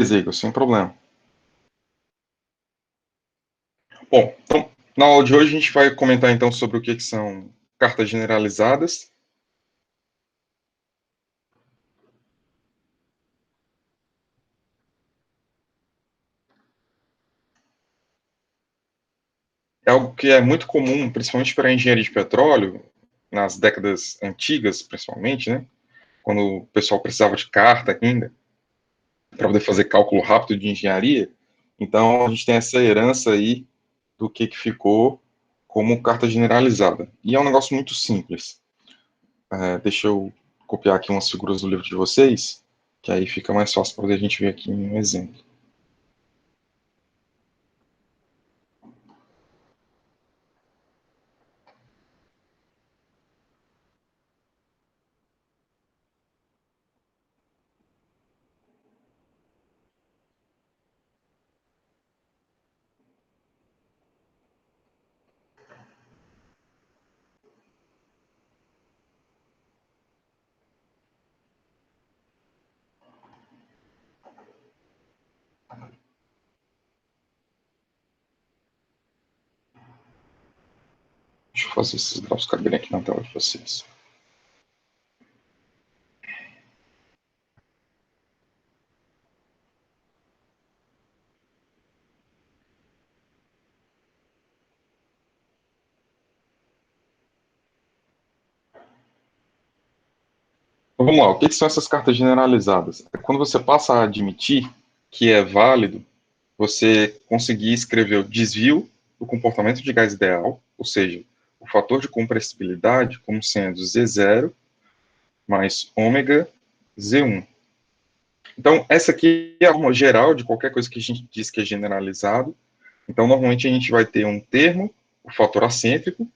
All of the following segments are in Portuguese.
Igor, sem problema. Bom, então, na aula de hoje a gente vai comentar então sobre o que são cartas generalizadas. É algo que é muito comum, principalmente para a engenharia de petróleo, nas décadas antigas, principalmente, né? Quando o pessoal precisava de carta ainda, para poder fazer cálculo rápido de engenharia. Então, a gente tem essa herança aí do que ficou como carta generalizada. E é um negócio muito simples. Deixa eu copiar aqui umas figuras do livro de vocês, que aí fica mais fácil para a gente ver aqui um exemplo. Deixa eu fazer esses gráficos caberem aqui na tela de vocês. Então, vamos lá, o que são essas cartas generalizadas? É quando você passa a admitir que é válido você conseguir escrever o desvio do comportamento de gás ideal, ou seja, o fator de compressibilidade como sendo Z0 mais ômega Z1. Então, essa aqui é a forma geral de qualquer coisa que a gente diz que é generalizado. Então, normalmente a gente vai ter um termo, o fator acêntrico.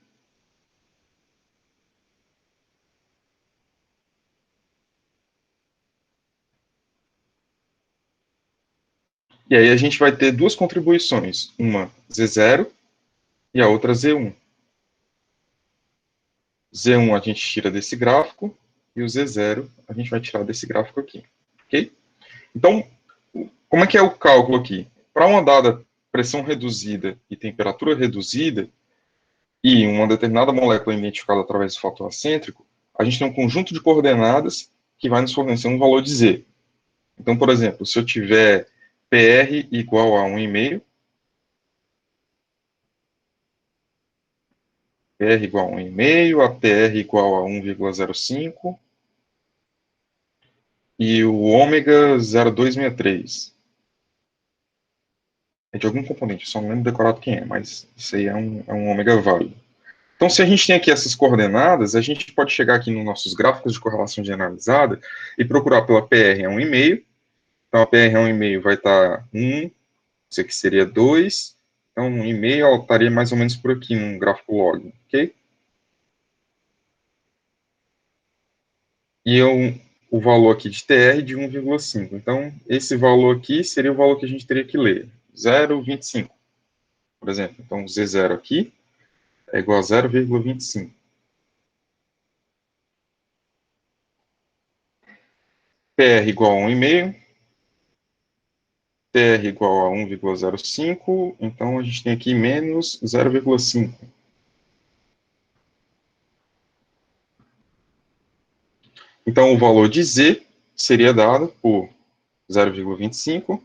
E aí a gente vai ter duas contribuições, uma Z0 e a outra Z1. Z1 a gente tira desse gráfico e o Z0 a gente vai tirar desse gráfico aqui, ok? Então, como é que é o cálculo aqui? Para uma dada pressão reduzida e temperatura reduzida e uma determinada molécula identificada através do fator acêntrico, a gente tem um conjunto de coordenadas que vai nos fornecer um valor de Z. Então, por exemplo, se eu tiver PR igual a 1,5, PR igual a 1,5, a TR igual a 1,05 e o ômega 0,263. É de algum componente, só não lembro decorado quem é, mas isso aí é um ômega válido. Então, se a gente tem aqui essas coordenadas, a gente pode chegar aqui nos nossos gráficos de correlação generalizada e procurar pela PR a 1,5. Então, a PR a 1,5 vai estar 1, isso aqui seria 2. Então, 1,5 ela estaria mais ou menos por aqui, num gráfico log, ok? E o valor aqui de TR de 1,5. Então, esse valor aqui seria o valor que a gente teria que ler, 0,25, por exemplo. Então, o Z0 aqui é igual a 0,25. PR igual a 1,5, TR igual a 1,05, então a gente tem aqui menos 0,5. Então, o valor de Z seria dado por 0,25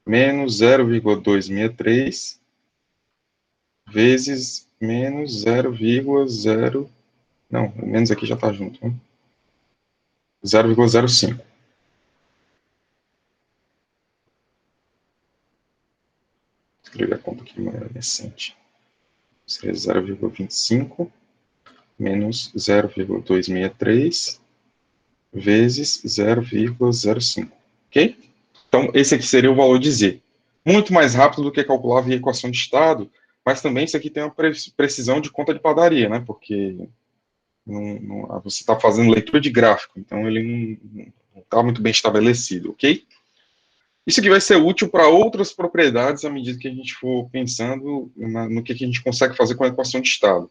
menos 0,263 vezes menos 0,0... Não, o menos aqui já está junto, né? 0,05. Escrever a conta aqui de maneira decente. Seria 0,25 menos 0,263 vezes 0,05. Ok? Então, esse aqui seria o valor de Z. Muito mais rápido do que calcular via equação de estado, mas também isso aqui tem uma precisão de conta de padaria, né? Porque você está fazendo leitura de gráfico, então ele não está muito bem estabelecido, ok? Isso aqui vai ser útil para outras propriedades à medida que a gente for pensando no que a gente consegue fazer com a equação de estado.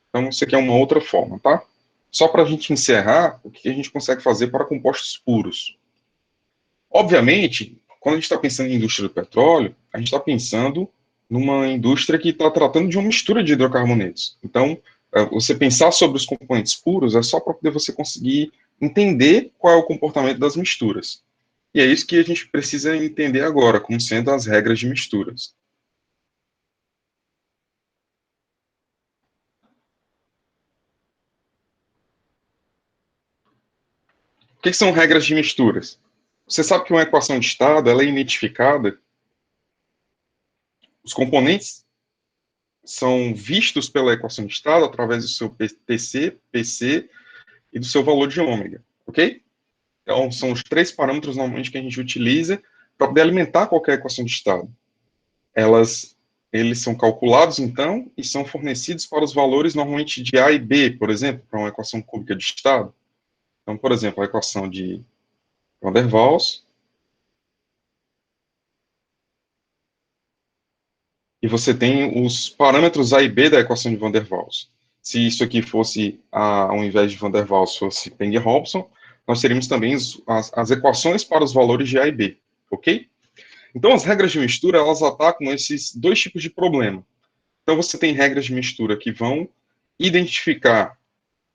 Então, isso aqui é uma outra forma, tá? Só para a gente encerrar, o que a gente consegue fazer para compostos puros. Obviamente, quando a gente está pensando em indústria do petróleo, a gente está pensando numa indústria que está tratando de uma mistura de hidrocarbonetos. Então, você pensar sobre os componentes puros é só para poder você conseguir entender qual é o comportamento das misturas. E é isso que a gente precisa entender agora, como sendo as regras de misturas. O que são regras de misturas? Você sabe que uma equação de estado ela é identificada, os componentes são vistos pela equação de estado através do seu TC, PC e do seu valor de ômega, ok? Então, são os três parâmetros normalmente que a gente utiliza para poder alimentar qualquer equação de estado. Elas, eles são calculados, então, e são fornecidos para os valores normalmente de A e B, por exemplo, para uma equação cúbica de estado. Então, por exemplo, a equação de Van der Waals, e você tem os parâmetros A e B da equação de Van der Waals. Se isso aqui fosse, ao invés de Van der Waals, fosse Penge-Hobson, nós teríamos também as equações para os valores de A e B, ok? Então, as regras de mistura, elas atacam esses dois tipos de problema. Então, você tem regras de mistura que vão identificar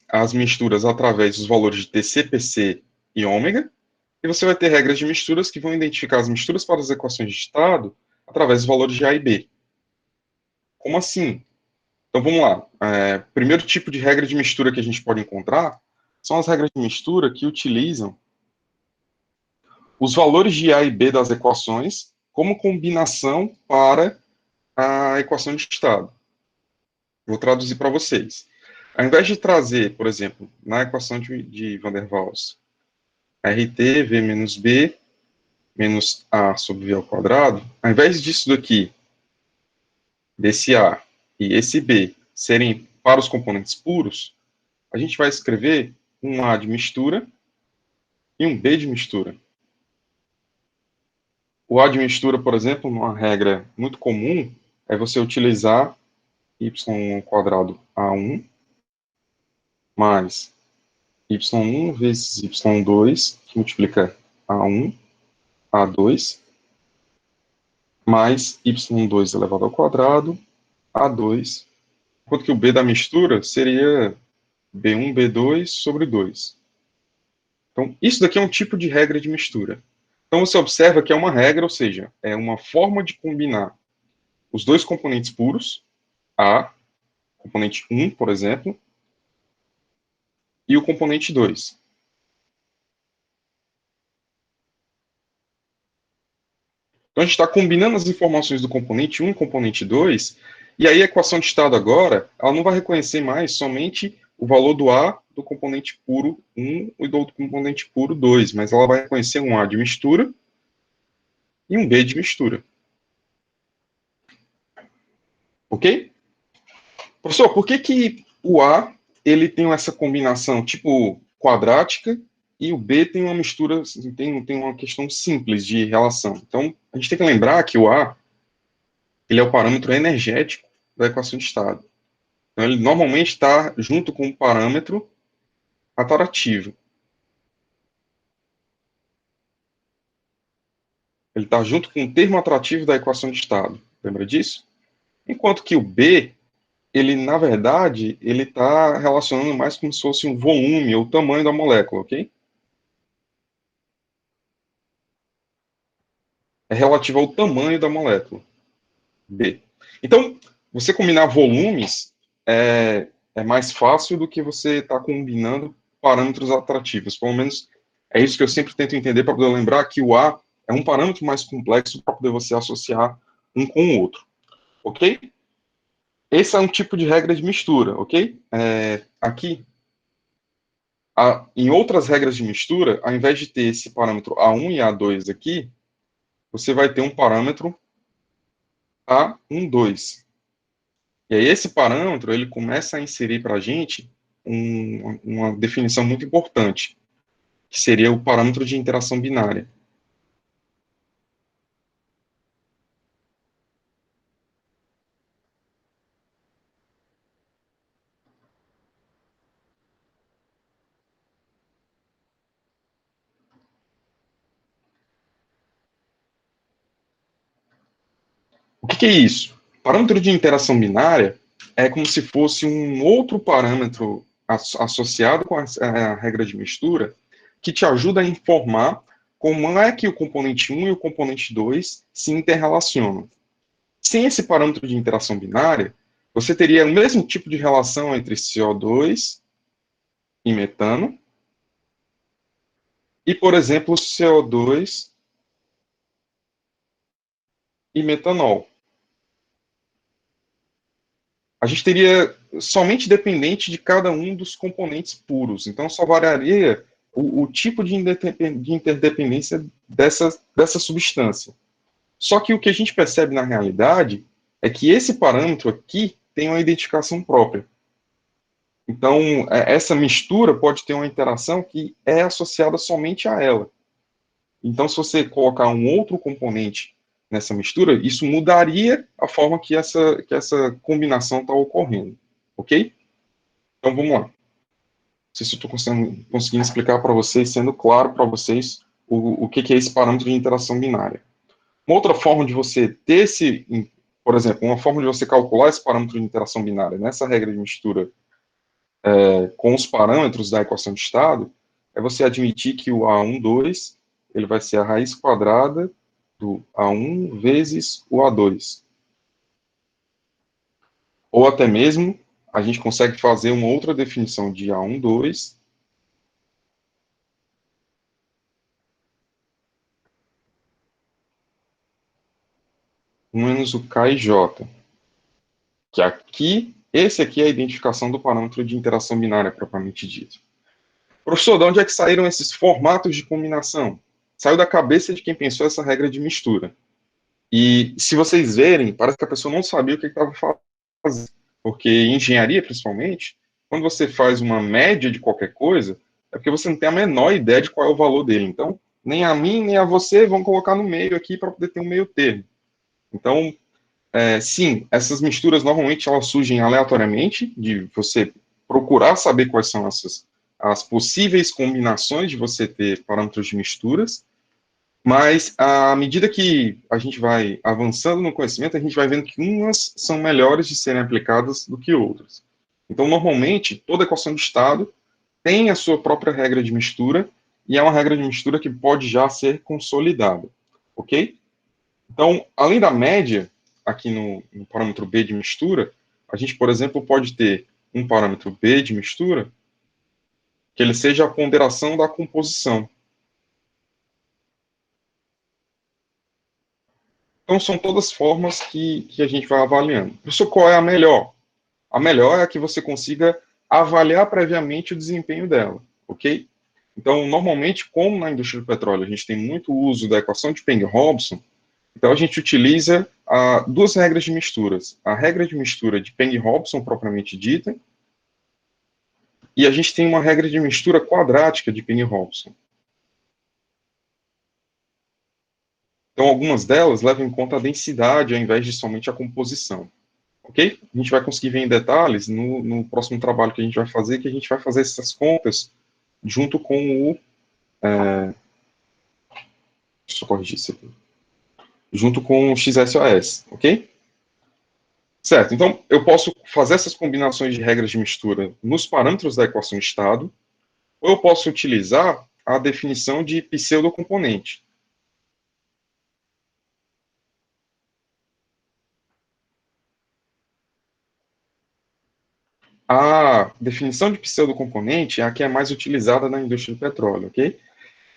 as misturas através dos valores de TC, PC e ômega, e você vai ter regras de misturas que vão identificar as misturas para as equações de estado através dos valores de A e B. Como assim? Então, vamos lá. Primeiro tipo de regra de mistura que a gente pode encontrar são as regras de mistura que utilizam os valores de A e B das equações como combinação para a equação de estado. Vou traduzir para vocês. Ao invés de trazer, por exemplo, na equação de Van der Waals, RT, V menos B, menos A sobre V ao quadrado, ao invés disso daqui, desse A e esse B, serem para os componentes puros, a gente vai escrever um A de mistura e um B de mistura. O A de mistura, por exemplo, uma regra muito comum, é você utilizar y quadrado A1 mais y1 vezes y2, que multiplica A1, A2, mais y2 elevado ao quadrado, A2, enquanto que o B da mistura seria B1, B2 sobre 2. Então, isso daqui é um tipo de regra de mistura. Então, você observa que é uma regra, ou seja, é uma forma de combinar os dois componentes puros, A, componente 1, por exemplo, e o componente 2. Então, a gente está combinando as informações do componente 1 e componente 2, e aí a equação de estado agora, ela não vai reconhecer mais somente o valor do A do componente puro 1 e do componente puro 2, mas ela vai reconhecer um A de mistura e um B de mistura. Ok? Professor, por que, que o A ele tem essa combinação tipo quadrática e o B tem uma mistura, tem uma questão simples de relação? Então, a gente tem que lembrar que o A ele é o parâmetro energético da equação de estado. Então, ele normalmente está junto com o parâmetro atrativo. Ele está junto com o termo atrativo da equação de estado. Lembra disso? Enquanto que o B, ele, na verdade, ele está relacionando mais como se fosse um volume ou tamanho da molécula, ok? É relativo ao tamanho da molécula, B. Então, você combinar volumes é mais fácil do que você estar combinando parâmetros atrativos. Pelo menos é isso que eu sempre tento entender para poder lembrar que o A é um parâmetro mais complexo para poder você associar um com o outro, ok? Esse é um tipo de regra de mistura, ok? Aqui, em outras regras de mistura, ao invés de ter esse parâmetro A1 e A2 aqui, você vai ter um parâmetro A12. E aí esse parâmetro, ele começa a inserir para a gente uma definição muito importante, que seria o parâmetro de interação binária. O que é isso? Parâmetro de interação binária é como se fosse um outro parâmetro associado com a regra de mistura que te ajuda a informar como é que o componente 1 e o componente 2 se interrelacionam. Sem esse parâmetro de interação binária, você teria o mesmo tipo de relação entre CO2 e metano e, por exemplo, CO2 e metanol. A gente teria somente dependente de cada um dos componentes puros. Então, só variaria o tipo de interdependência dessa substância. Só que o que a gente percebe na realidade é que esse parâmetro aqui tem uma identificação própria. Então, essa mistura pode ter uma interação que é associada somente a ela. Então, se você colocar um outro componente nessa mistura, isso mudaria a forma que essa combinação está ocorrendo. Ok? Então, vamos lá. Não sei se eu estou conseguindo explicar para vocês, sendo claro para vocês o que é esse parâmetro de interação binária. Uma outra forma de você ter esse, por exemplo, uma forma de você calcular esse parâmetro de interação binária nessa regra de mistura com os parâmetros da equação de estado é você admitir que o A12 ele vai ser a raiz quadrada do A1 vezes o A2. Ou até mesmo, a gente consegue fazer uma outra definição de A12 menos o K e J. Que aqui, esse aqui é a identificação do parâmetro de interação binária, propriamente dito. Professor, de onde é que saíram esses formatos de combinação? Saiu da cabeça de quem pensou essa regra de mistura. E se vocês verem, parece que a pessoa não sabia o que estava fazendo. Porque em engenharia, principalmente, quando você faz uma média de qualquer coisa, é porque você não tem a menor ideia de qual é o valor dele. Então, nem a mim, nem a você vão colocar no meio aqui para poder ter um meio termo. Então, sim, essas misturas normalmente elas surgem aleatoriamente, de você procurar saber quais são as possíveis combinações de você ter parâmetros de misturas, mas à medida que a gente vai avançando no conhecimento, a gente vai vendo que umas são melhores de serem aplicadas do que outras. Então, normalmente, toda equação de estado tem a sua própria regra de mistura, e é uma regra de mistura que pode já ser consolidada, ok? Então, além da média, aqui no parâmetro B de mistura, a gente, por exemplo, pode ter um parâmetro B de mistura que ele seja a ponderação da composição. Então, são todas formas que a gente vai avaliando. Professor, qual é a melhor? A melhor é a que você consiga avaliar previamente o desempenho dela, ok? Então, normalmente, como na indústria do petróleo a gente tem muito uso da equação de Peng-Robson, então a gente utiliza duas regras de misturas. A regra de mistura de Peng-Robson, propriamente dita, e a gente tem uma regra de mistura quadrática de Peng-Robson. Então, algumas delas levam em conta a densidade ao invés de somente a composição. Ok? A gente vai conseguir ver em detalhes no próximo trabalho que a gente vai fazer, que a gente vai fazer essas contas junto com o... deixa eu corrigir isso aqui. Junto com o XSOS, ok? Certo, então eu posso fazer essas combinações de regras de mistura nos parâmetros da equação estado, ou eu posso utilizar a definição de pseudocomponente. A definição de pseudocomponente é a que é mais utilizada na indústria do petróleo, ok?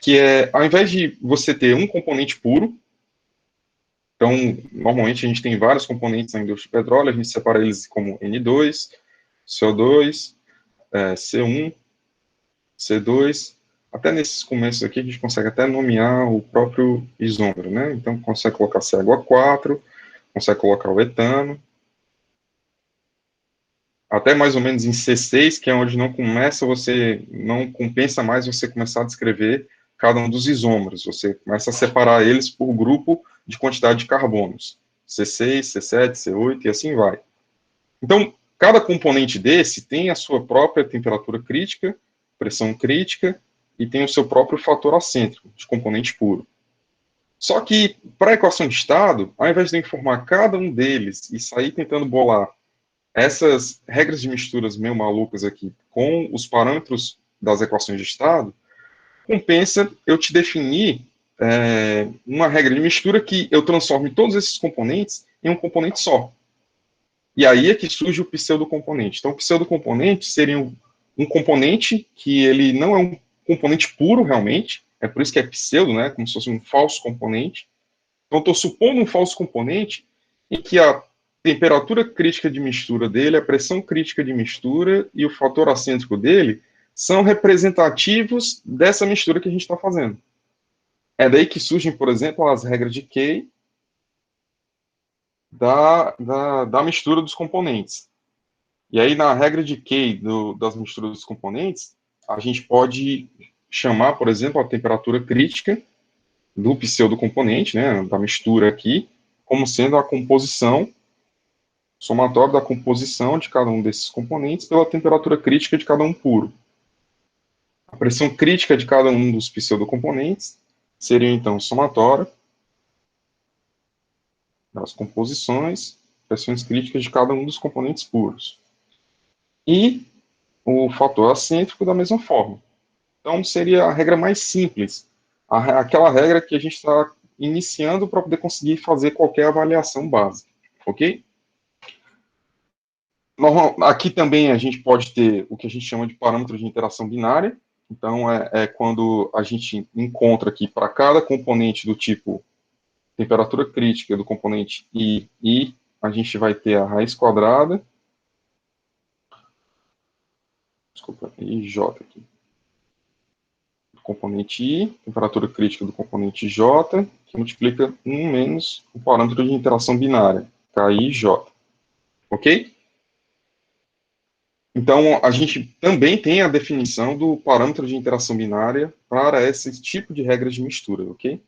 Que é, ao invés de você ter um componente puro, então, normalmente a gente tem vários componentes na indústria do petróleo, a gente separa eles como N2, CO2, C1, C2, até nesses começos aqui a gente consegue até nomear o próprio isômero, né? Então, consegue colocar CH4, consegue colocar o etano, até mais ou menos em C6, que é onde não compensa mais você começar a descrever cada um dos isômeros, você começa a separar eles por grupo de quantidade de carbonos, C6, C7, C8 e assim vai. Então, cada componente desse tem a sua própria temperatura crítica, pressão crítica e tem o seu próprio fator acêntrico, de componente puro. Só que, para a equação de estado, ao invés de eu informar cada um deles e sair tentando bolar essas regras de misturas meio malucas aqui com os parâmetros das equações de estado, compensa eu te definir uma regra de mistura que eu transforme todos esses componentes em um componente só. E aí é que surge o pseudocomponente. Então, o pseudocomponente seria um componente que ele não é um componente puro realmente, é por isso que é pseudo, né, como se fosse um falso componente. Então, estou supondo um falso componente em que a temperatura crítica de mistura dele, a pressão crítica de mistura e o fator acêntrico dele são representativos dessa mistura que a gente está fazendo. É daí que surgem, por exemplo, as regras de Kay da mistura dos componentes. E aí, na regra de Kay das misturas dos componentes, a gente pode chamar, por exemplo, a temperatura crítica do pseudocomponente, né, da mistura aqui, como sendo a composição somatória da composição de cada um desses componentes pela temperatura crítica de cada um puro. A pressão crítica de cada um dos pseudocomponentes seria, então, somatória das composições, pressões críticas de cada um dos componentes puros. E o fator acêntrico da mesma forma. Então, seria a regra mais simples, aquela regra que a gente está iniciando para poder conseguir fazer qualquer avaliação básica, ok? Aqui também a gente pode ter o que a gente chama de parâmetro de interação binária. Então, é quando a gente encontra aqui para cada componente do tipo temperatura crítica do componente I, a gente vai ter a raiz quadrada, desculpa, IJ aqui, do componente I, temperatura crítica do componente J, que multiplica 1 menos o parâmetro de interação binária, KIJ. Ok? Então, a gente também tem a definição do parâmetro de interação binária para esse tipo de regras de mistura, ok?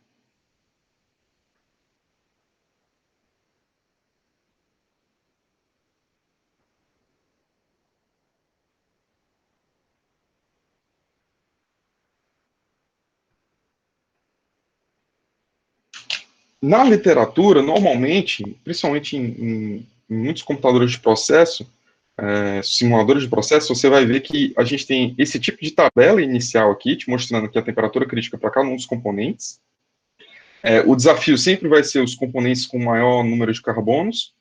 Na literatura, normalmente, principalmente em muitos computadores de processo, simuladores de processo, você vai ver que a gente tem esse tipo de tabela inicial aqui, te mostrando aqui a temperatura crítica para cada um dos componentes. O desafio sempre vai ser os componentes com maior número de carbonos,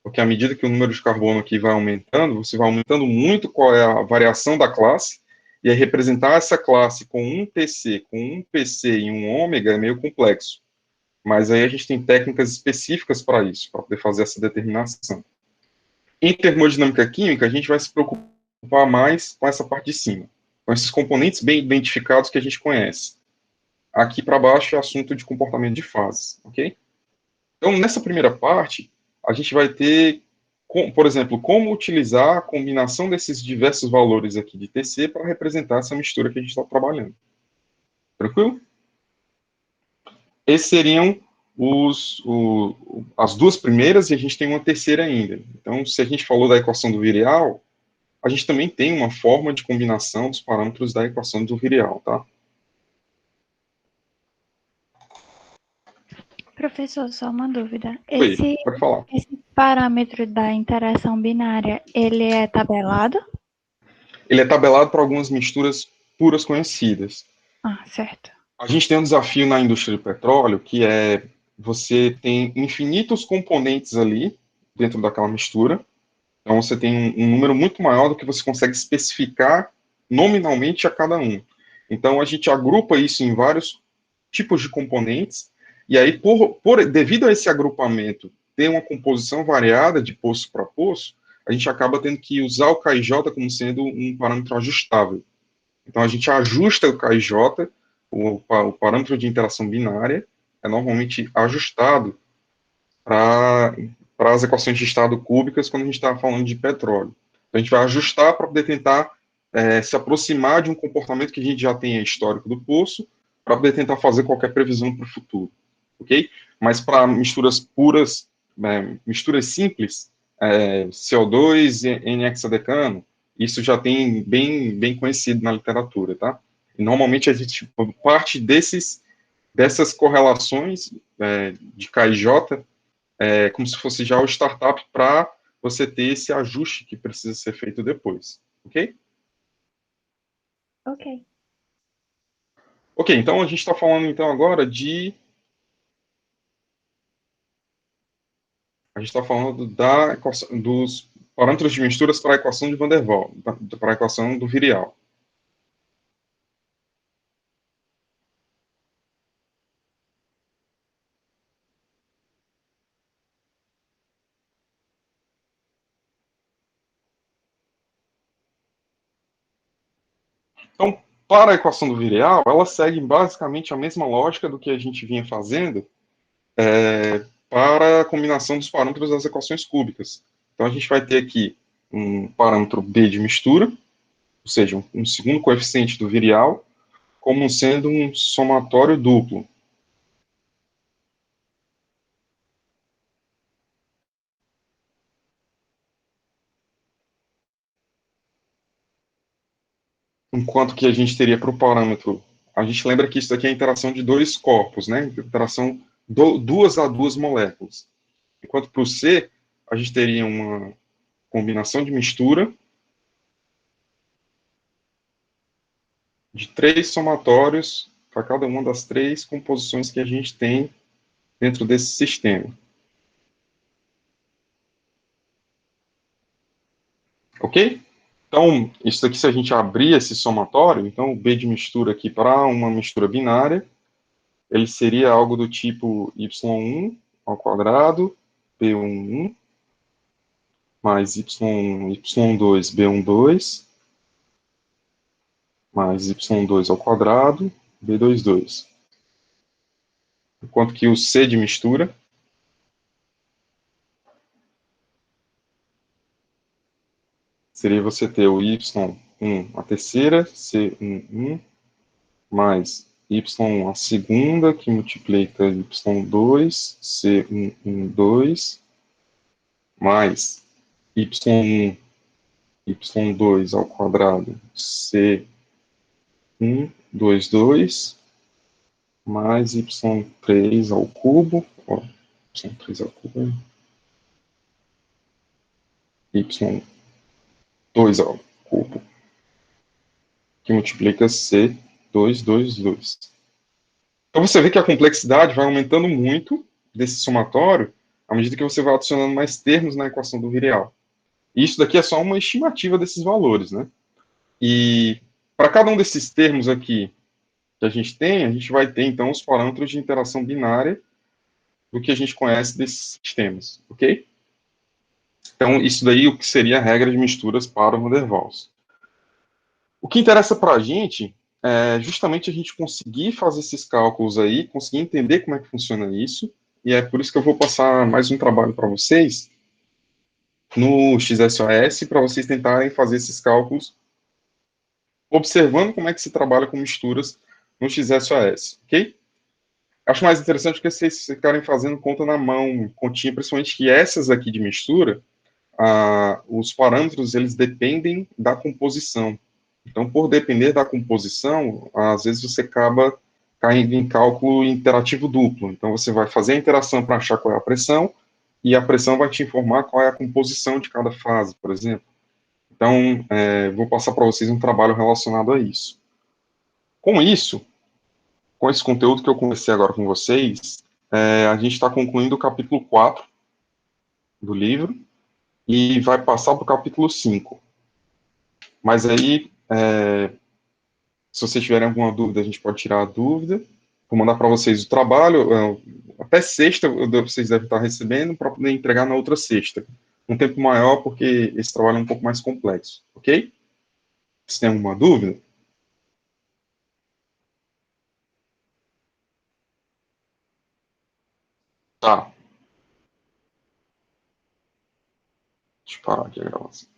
porque à medida que o número de carbono aqui vai aumentando, você vai aumentando muito qual é a variação da classe, e aí representar essa classe com um TC, com um PC e um ômega é meio complexo. Mas aí a gente tem técnicas específicas para isso, para poder fazer essa determinação. Em termodinâmica química, a gente vai se preocupar mais com essa parte de cima, com esses componentes bem identificados que a gente conhece. Aqui para baixo é assunto de comportamento de fases, ok? Então, nessa primeira parte, a gente vai ter, por exemplo, como utilizar a combinação desses diversos valores aqui de TC para representar essa mistura que a gente está trabalhando. Tranquilo? Esses seriam as duas primeiras e a gente tem uma terceira ainda. Então, se a gente falou da equação do virial, a gente também tem uma forma de combinação dos parâmetros da equação do virial, tá? Professor, só uma dúvida. Oi, Esse, pode falar. esse parâmetro da interação binária, ele é tabelado? Ele é tabelado para algumas misturas puras conhecidas. Ah, certo. A gente tem um desafio na indústria do petróleo, que é você tem infinitos componentes ali dentro daquela mistura. Então você tem um número muito maior do que você consegue especificar nominalmente a cada um. Então a gente agrupa isso em vários tipos de componentes, e aí, devido a esse agrupamento ter uma composição variada de poço para poço, a gente acaba tendo que usar o KIJ como sendo um parâmetro ajustável. Então a gente ajusta o KIJ, o parâmetro de interação binária, é normalmente ajustado para as equações de estado cúbicas quando a gente está falando de petróleo. Então, a gente vai ajustar para poder tentar se aproximar de um comportamento que a gente já tem histórico do poço, para poder tentar fazer qualquer previsão para o futuro, ok? Mas para misturas puras, misturas simples, CO2 e N-hexadecano, isso já tem bem conhecido na literatura, tá? E normalmente a gente parte dessas correlações de K e J, como se fosse já o startup para você ter esse ajuste que precisa ser feito depois, ok? Ok. Ok, então a gente está falando então agora a gente está falando dos parâmetros de misturas para a equação de Van der Waals, para a equação do virial. Então, para a equação do virial, ela segue basicamente a mesma lógica do que a gente vinha fazendo para a combinação dos parâmetros das equações cúbicas. Então, a gente vai ter aqui um parâmetro B de mistura, ou seja, um segundo coeficiente do virial, como sendo um somatório duplo. Enquanto que a gente teria para o parâmetro, a gente lembra que isso aqui é a interação de dois corpos, né? Interação duas a duas moléculas. Enquanto para o C, a gente teria uma combinação de mistura de três somatórios para cada uma das três composições que a gente tem dentro desse sistema. Ok? Então, isso aqui, se a gente abrir esse somatório, então o B de mistura aqui para uma mistura binária, ele seria algo do tipo y1 ao quadrado, b11, mais y2, b12, mais y2 ao quadrado, b22. Enquanto que o C de mistura seria você ter o y1 a terceira, C11, mais y1 a segunda, que multiplica y2, C12, mais y1, y2 ao quadrado, C122, mais y3 ao cubo, ó, y3 ao cubo, y2 ao cubo, que multiplica C222. Então você vê que a complexidade vai aumentando muito desse somatório à medida que você vai adicionando mais termos na equação do virial. E isso daqui é só uma estimativa desses valores, né? E para cada um desses termos aqui que a gente tem, a gente vai ter então os parâmetros de interação binária do que a gente conhece desses sistemas, ok? Então, isso daí o que seria a regra de misturas para o Van der Waals. O que interessa para a gente é justamente a gente conseguir fazer esses cálculos aí, conseguir entender como é que funciona isso, e é por isso que eu vou passar mais um trabalho para vocês no XSOS, para vocês tentarem fazer esses cálculos, observando como é que se trabalha com misturas no XSOS, ok? Acho mais interessante que vocês ficarem fazendo conta na mão, continha, principalmente que essas aqui de mistura, os parâmetros, eles dependem da composição. Então, por depender da composição, às vezes você acaba caindo em cálculo interativo duplo. Então, você vai fazer a interação para achar qual é a pressão, e a pressão vai te informar qual é a composição de cada fase, por exemplo. Então, vou passar para vocês um trabalho relacionado a isso. Com isso, com esse conteúdo que eu comecei agora com vocês, a gente está concluindo o capítulo 4 do livro, e vai passar para o capítulo 5. Mas aí, se vocês tiverem alguma dúvida, a gente pode tirar a dúvida. Vou mandar para vocês o trabalho, até sexta vocês devem estar recebendo, para poder entregar na outra sexta. Um tempo maior, porque esse trabalho é um pouco mais complexo, ok? Se tem alguma dúvida? Tá. Deixa eu parar aqui a gravação.